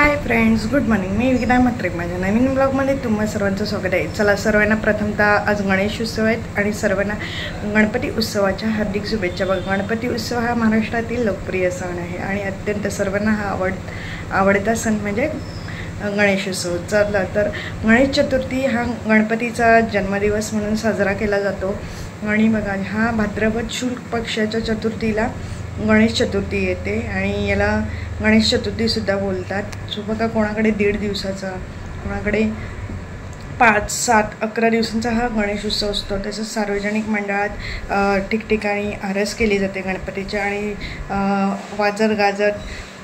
हाय friends, good morning. मी विद्या म्हात्रे. माझ्या नवीन ब्लॉगमध्ये तुम्हा सर्वांचं स्वागत आहे. चला, सर्वांना प्रथमतः आज गणेश उत्सव आहेत आणि सर्वांना गणपती उत्सवाच्या हार्दिक शुभेच्छा. बघा, गणपती उत्सव हा महाराष्ट्रातील लोकप्रिय सण आहे आणि अत्यंत सर्वांना हा आवडता सण म्हणजे गणेशोत्सव. चला तर, गणेश चतुर्थी हा गणपतीचा जन्मदिवस म्हणून साजरा केला जातो आणि बघा, हा भाद्रपद शुक्ल पक्षाच्या चतुर्थीला गणेश चतुर्थी येते आणि याला गणेश चतुर्थीसुद्धा बोलतात. सो बघा, कोणाकडे 1.5 दिवसाचा, कोणाकडे 5, 7, 11 दिवसांचा हा गणेश उत्सव असतो. तसंच सार्वजनिक मंडळात ठिकठिकाणी आरस केली जाते गणपतीची आणि वाजत गाजत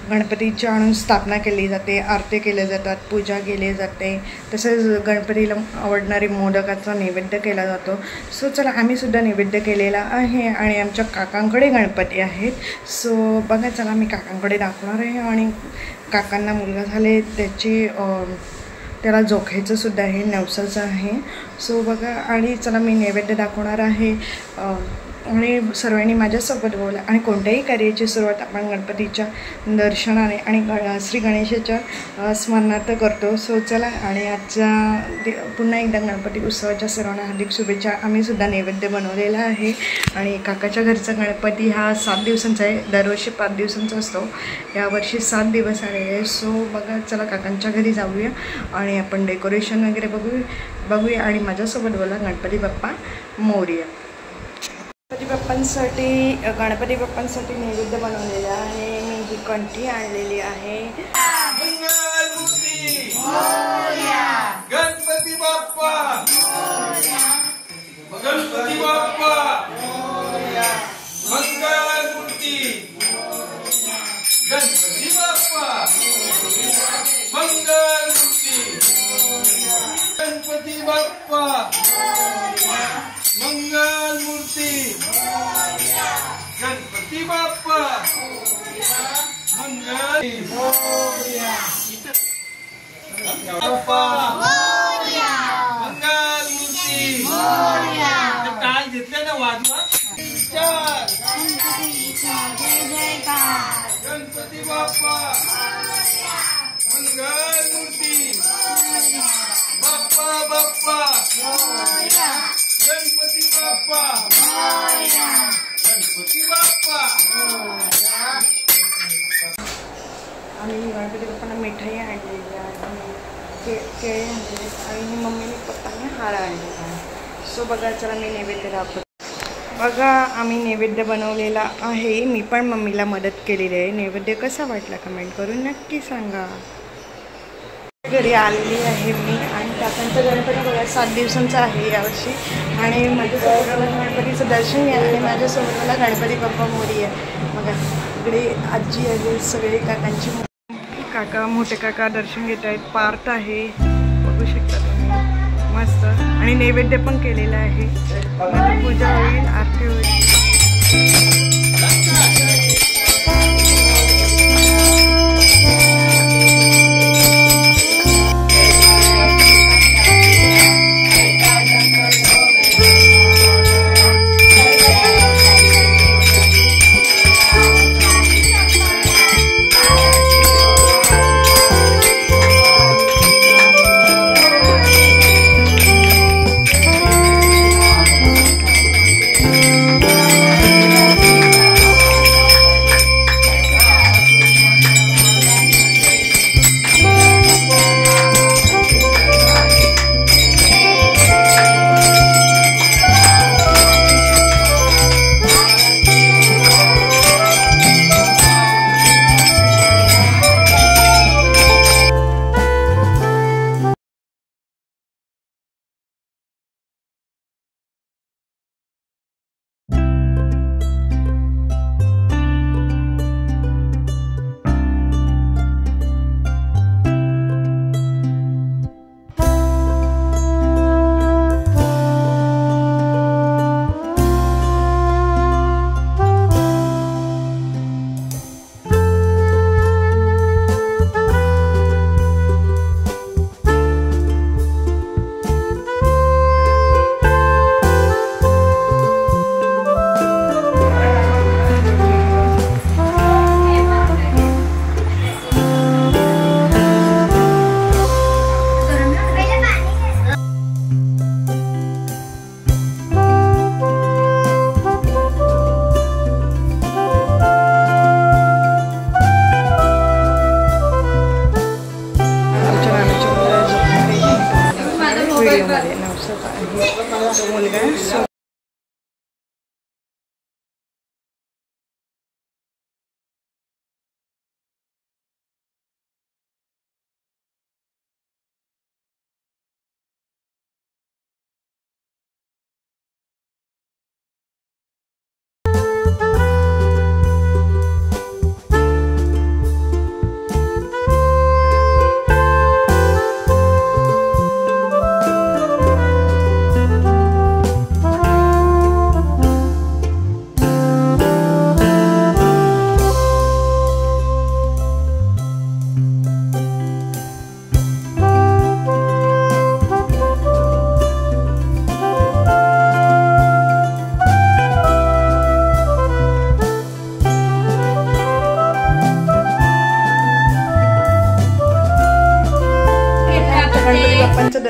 गणपतीची आणून स्थापना केली जाते, आरती केल्या जातात, पूजा केली जाते. तसेच गणपतीला आवडणारी मोदकाचा नैवेद्य केला जातो. सो चला, आम्हीसुद्धा नैवेद्य केलेला आहे आणि आमच्या काकांकडे गणपती आहेत. सो बघा, चला मी काकांकडे दाखवणार आहे आणि काकांना मुलगा झाले, त्याला जोखायचं सुद्धा आहे, नवसाचं आहे. सो बघा, आणि चला मी नैवेद्य दाखवणार आहे आणि सर्वांनी माझ्यासोबत बोला. आणि कोणत्याही कार्याची सुरुवात आपण गणपतीच्या दर्शनाने आणि श्री गणेशाच्या स्मरणार्थ करतो. सो चला, आणि आजच्या पुन्हा एकदा गणपती उत्सवाच्या सर्वांना हार्दिक शुभेच्छा. आम्हीसुद्धा नैवेद्य बनवलेला आहे आणि काकाच्या घरचा गणपती हा 7 दिवसांचा आहे. दरवर्षी 5 दिवसांचा असतो, यावर्षी 7 दिवस आलेले आहे. सो बघा, चला काकांच्या घरी जाऊया आणि आपण डेकोरेशन वगैरे बघूया आणि माझ्यासोबत बोला. गणपती बाप्पा मोरया. गणपती बाप्पांसाठी नैवेद्य बनवलेला आहे. मी ही कंठी आणलेली आहे. गणपती बाप्पा, गणपती बाप्पा, मंगलमूर्ती, गणपती बाप्पा, मंगलमूर्ती, गणपती बाप्पा, मंगलमूर्ती, गणपती बाप्पा, बाप्पा, मंगलमूर्ती. काय घेतलं ना वाजवा. गणपती बाप्पा, मंगलमूर्ती, बाप्पा बाप्पा, गणपती बाप्पा, गणपती बाप्पा. आम्ही गणपती बाप्पांना मिठाई आणलेली आहे, केळी आणलेली आणि मम्मीने पप्पांनी हार आणलेला आहे. सो बघा, चला मी नैवेद्य दाखवतो. बघा, आम्ही नैवेद्य बनवलेला आहे. मी पण मम्मीला मदत केलेली आहे. नैवेद्य कसा वाटला कमेंट करून नक्की सांगा. घरी आलेली आहे मी आणि काकांचा गणपती बघा 7 दिवसांचा आहे यावर्षी आणि माझ्यासोबत गणपतीचं दर्शन घ्या आणि माझ्यासोबत मला गणपती बाप्पा मोरया. बघा, इकडे आजी आहे, सगळे काकांची काका, मोठे काका दर्शन घेत आहेत. पार्थ आहे, बघू शकता तुम्ही, मस्त. आणि नैवेद्य पण केलेला आहे. पूजा होईल, आरती होईल.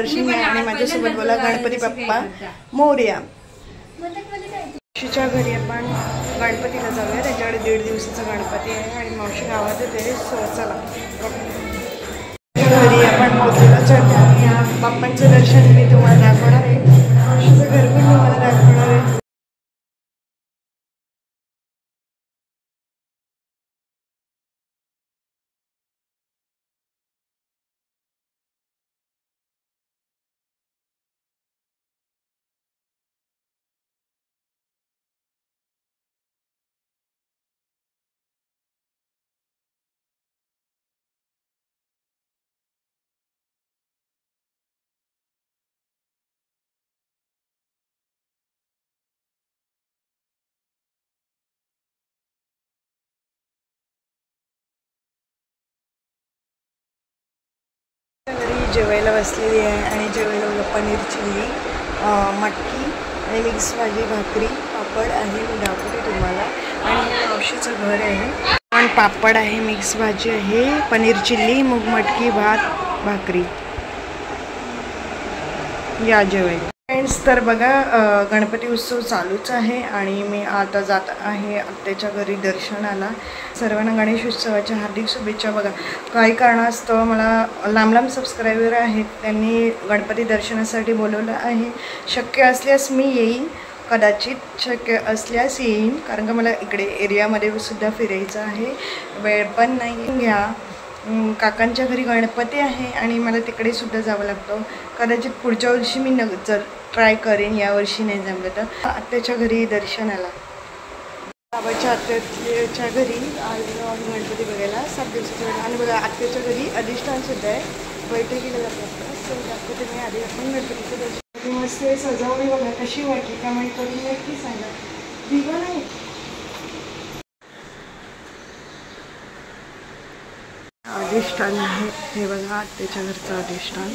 दर्शन घ्या आणि माझ्यासोबत बोला गणपती बाप्पा मोरया. मावशीच्या घरी आपण गणपतीला जाऊया. त्याच्याकडे 1.5 दिवसाचा गणपती आहे आणि मावशी गावात येते. चला घरी आपण पोहोचलोच आहे आणि बाप्पांचं दर्शन मी तुम्हाला दाखवणार आहे. मावशीचं घर पण तुम्हाला दाखवणार आहे. घरी जेवायला बसलेली आहे आणि जेवायला पनीर चिल्ली, मटकी आणि मिक्स भाजी, भाकरी, पापड आहे. मी दाखवते तुम्हाला. आणि मावशीचं घर आहे आणि पापड आहे, मिक्स भाजी आहे, पनीर चिल्ली, मूग मटकी, भात, भाकरी. या जेवायला फ्रेंड्स. तर बघा गणपती उत्सव चालूच आहे आणि मी आता जात आहे आत्याच्या घरी दर्शनाला. सर्वांना गणेश उत्सवाच्या हार्दिक शुभेच्छा. बघा काही कारणास्तव मला लांब लांब सबस्क्रायबर आहेत, त्यांनी गणपती दर्शनासाठी बोलवलं आहे. शक्य असल्यास मी येईन, कदाचित शक्य असल्यास येईन, कारण का मला इकडे एरियामध्ये सुद्धा फिरायचं आहे. वेळ पण नाही. घ्या काकांच्या घरी गणपती आहे आणि मला तिकडे सुद्धा जावं लागतं. कदाचित पुढच्या वर्षी मी जर ट्राय करेन, यावर्षी नाही जमलं तर. आत्याच्या घरी दर्शनाला बाबाच्या आत्याच्या घरी आलेलो गणपती बघायला 7 दिवसाच्या. आणि बघा आत्याच्या घरी अधिष्ठानसुद्धा आहे, बैठकीला जातात. दाखवते मी. आधी आपण गणपतीचं दर्शन मस्त सजावणी बघा कशी वाटली, कमेंट करून नक्की सांगा. दिवा नाही अधिष्ठान आहे हे बघा, आत्याच्या घरचं अधिष्ठान.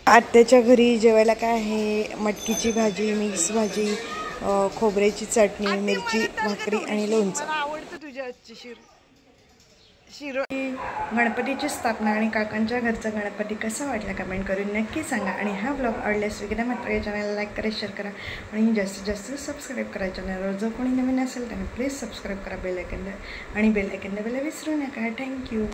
आत्याच्या घरी जेवायला काय आहे, मटकीची भाजी, मिक्स भाजी, खोबऱ्याची चटणी, मिरची, भाकरी आणि लोणचं. आवडतं तुझ्या आजची शिरो. गणपतीची स्थापना आणि काकांच्या घरचा गणपती कसा वाटला कमेंट करून नक्की सांगा. आणि हा ब्लॉग आवडल्यास वगैरे मात्र या चॅनलला लाईक करा, शेअर करा आणि जास्तीत जास्त सबस्क्राईब करा. चॅनलवर जर कोणी नवीन असेल त्याने प्लीज सबस्क्राईब करा, बेल आयकन आणि बेल आयकन दाबायला विसरू नका. थँक्यू.